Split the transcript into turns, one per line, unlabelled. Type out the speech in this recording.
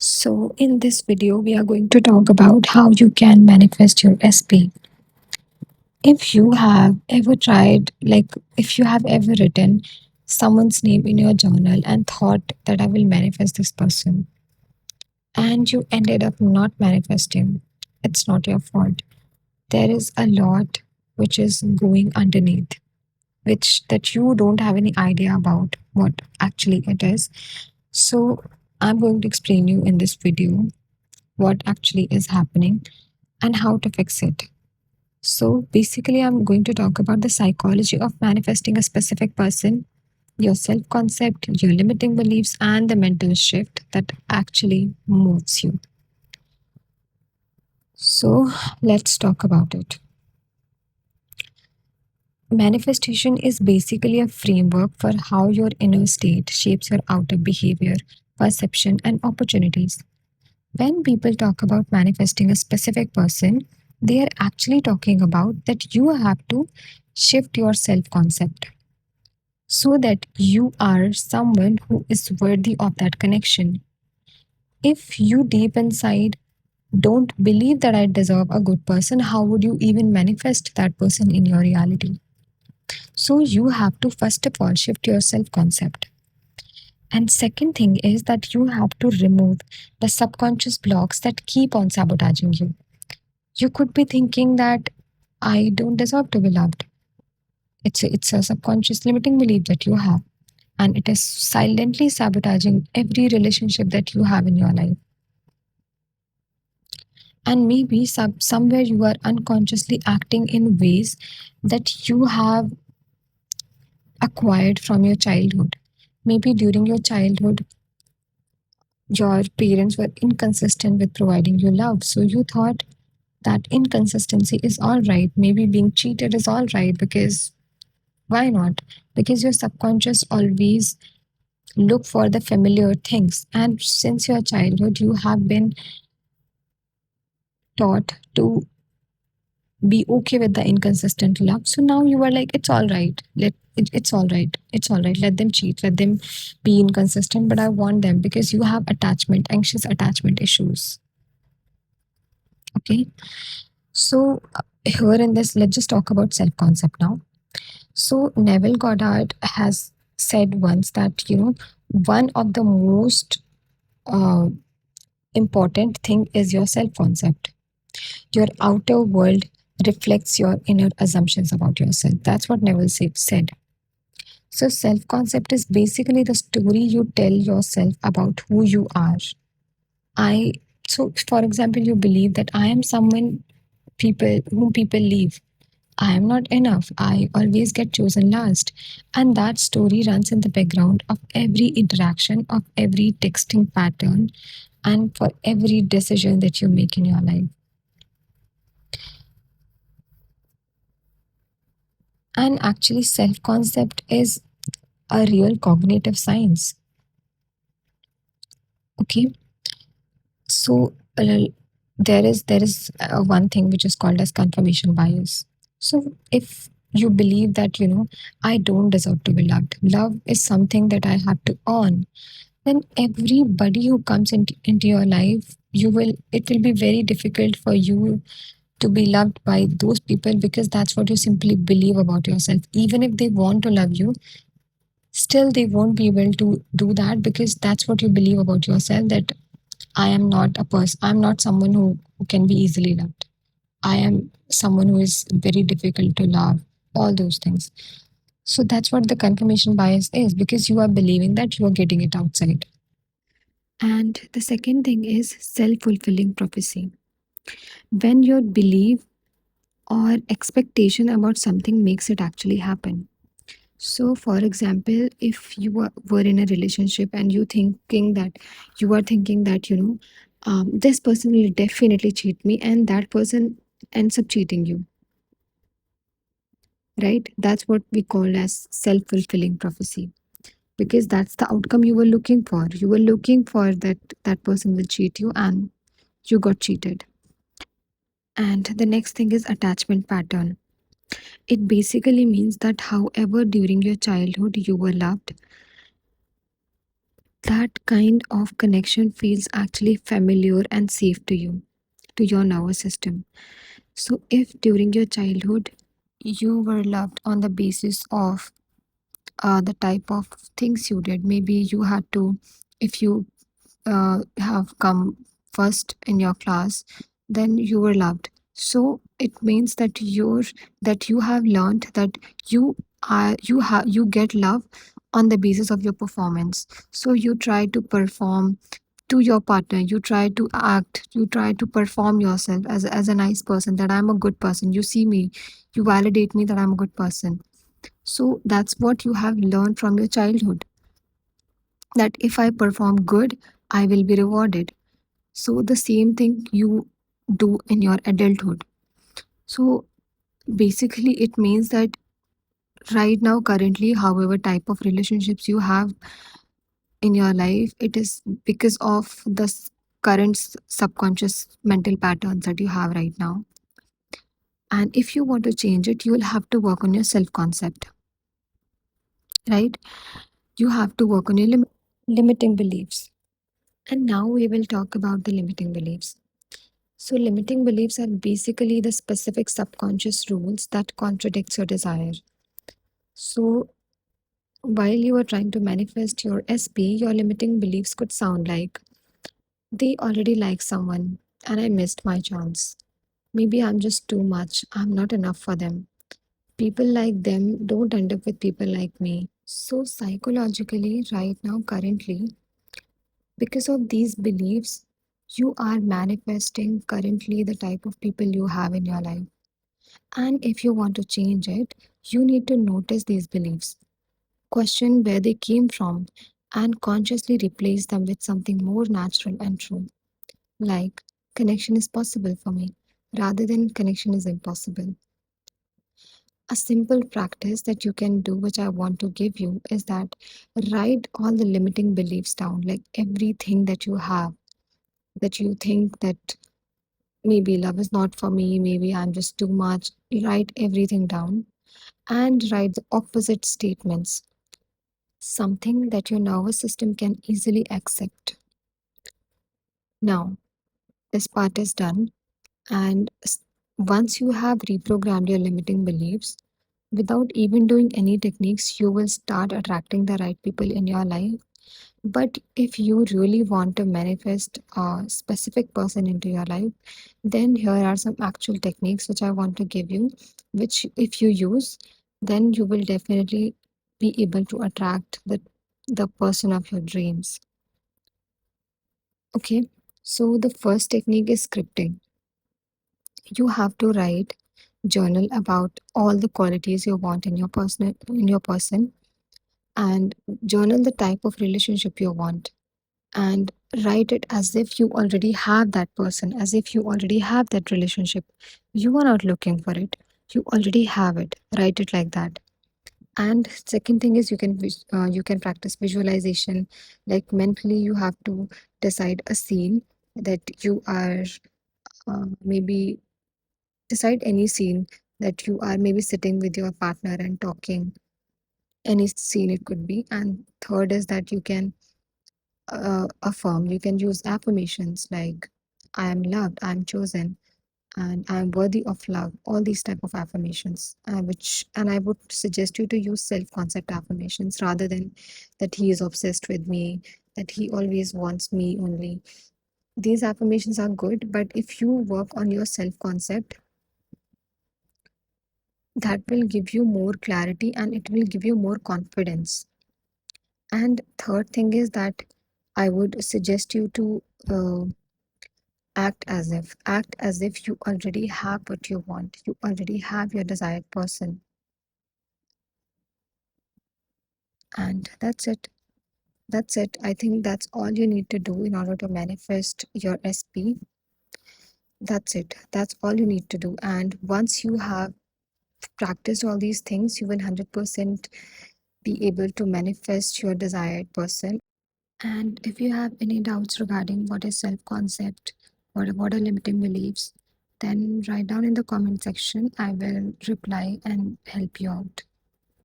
So, in this video, we are going to talk about how you can manifest your SP. If you have ever tried, if you have ever written someone's name in your journal and thought that I will manifest this person, and you ended up not manifesting, it's not your fault. There is a lot which is going underneath, which that you don't have any idea about what actually it is. So, I'm going to explain you in this video what actually is happening and how to fix it. So, basically, I'm going to talk about the psychology of manifesting a specific person, your self concept, your limiting beliefs, and the mental shift that actually moves you. So, let's talk about it. Manifestation is basically a framework for how your inner state shapes your outer behavior, perception, and opportunities. When people talk about manifesting a specific person, they are actually talking about that you have to shift your self concept so that you are someone who is worthy of that connection. If you deep inside don't believe that I deserve a good person, how would you even manifest that person in your reality? So you have to first of all shift your self concept. And second thing is that you have to remove the subconscious blocks that keep on sabotaging you. You could be thinking that I don't deserve to be loved. It's a subconscious limiting belief that you have, and it is silently sabotaging every relationship that you have in your life. And maybe somewhere you are unconsciously acting in ways that you have acquired from your childhood. Maybe during your childhood, your parents were inconsistent with providing you love. So you thought that inconsistency is all right. Maybe being cheated is all right because why not? Because your subconscious always look for the familiar things. And since your childhood, you have been taught to be okay with the inconsistent love. So now you are like, it's all right. It's all right. It's all right. Let them cheat. Let them be inconsistent. But I want them because you have anxious attachment issues. Okay. So here in this, let's just talk about self concept now. So Neville Goddard has said once that one of the most uh, important thing is your self concept. Your outer world reflects your inner assumptions about yourself. That's what Neville said. So, self concept is basically the story you tell yourself about who you are. I so, for example, you believe that I am someone people whom people leave. I am not enough. I always get chosen last. And that story runs in the background of every interaction, of every texting pattern, and for every decision that you make in your life. And actually, self concept is a real cognitive science. Okay, so there is one thing which is called as confirmation bias. So if you believe that I don't deserve to be loved, love is something that I have to earn, then everybody who comes into your life, it will be very difficult for you to be loved by those people because that's what you simply believe about yourself. Even if they want to love you, still they won't be able to do that because that's what you believe about yourself, that I am not a person, I'm not someone who can be easily loved. I am someone who is very difficult to love, all those things. So that's what the confirmation bias is, because you are believing that you are getting it outside. And the second thing is self fulfilling prophecy. When your belief or expectation about something makes it actually happen. So, for example, if you were in a relationship and you are thinking that this person will definitely cheat me, and that person ends up cheating you, right? That's what we call as self-fulfilling prophecy, because that's the outcome you were looking for. You were looking for that person will cheat you, and you got cheated. And the next thing is attachment pattern. It basically means that however during your childhood you were loved, that kind of connection feels actually familiar and safe to you, to your nervous system. So, if during your childhood you were loved on the basis of the type of things you did, maybe you had to, if you have come first in your class, then you were loved. So it means that you have learned that you get love on the basis of your performance. So you try to perform to your partner, you try to act, you try to perform yourself as a nice person, that I'm a good person. You see me, you validate me that I'm a good person. So that's what you have learned from your childhood, that if I perform good, I will be rewarded. So the same thing you do in your adulthood. So basically, it means that right now, currently, however type of relationships you have in your life, it is because of the current subconscious mental patterns that you have right now. And if you want to change it, you will have to work on your self concept, right? You have to work on your limiting beliefs. And now we will talk about the limiting beliefs. So, limiting beliefs are basically the specific subconscious rules that contradicts your desire. So, while you are trying to manifest your SP, your limiting beliefs could sound like, they already like someone and I missed my chance. Maybe I'm just too much. I'm not enough for them. People like them don't end up with people like me. So, psychologically, right now, currently, because of these beliefs, you are manifesting currently the type of people you have in your life. And if you want to change it, you need to notice these beliefs, question where they came from, and consciously replace them with something more natural and true, like connection is possible for me, rather than connection is impossible. A simple practice that you can do, which I want to give you, is that write all the limiting beliefs down, like everything that you have, that you think that maybe love is not for me, maybe I'm just too much. Write everything down and write the opposite statements, something that your nervous system can easily accept. Now, this part is done, and once you have reprogrammed your limiting beliefs, without even doing any techniques, you will start attracting the right people in your life. But if you really want to manifest a specific person into your life, then here are some actual techniques which I want to give you, which if you use, then you will definitely be able to attract the person of your dreams. Okay. So the first technique is scripting. You have to write, journal about all the qualities you want in your person, and journal the type of relationship you want, and write it as if you already have that person, as if you already have that relationship. You are not looking for it. You already have it. Write it like that. And second thing is, you can practice visualization. Like mentally, you have to decide a scene that you are maybe decide any scene that you are maybe sitting with your partner and talking. Any scene it could be. And third is that you can affirm. You can use affirmations like, I am loved, I am chosen, and I am worthy of love. All these type of affirmations, which and I would suggest you to use self-concept affirmations rather than that he is obsessed with me, that he always wants me only. These affirmations are good, but if you work on your self-concept, that will give you more clarity and it will give you more confidence. And third thing is that I would suggest you to uh, act as if you already have what you want, you already have your desired person. And that's it. I think that's all you need to do in order to manifest your SP. That's all you need to do. And once you have practiced all these things, you will 100% be able to manifest your desired person. And if you have any doubts regarding what is self concept, what are limiting beliefs, then write down in the comment section. I will reply and help you out.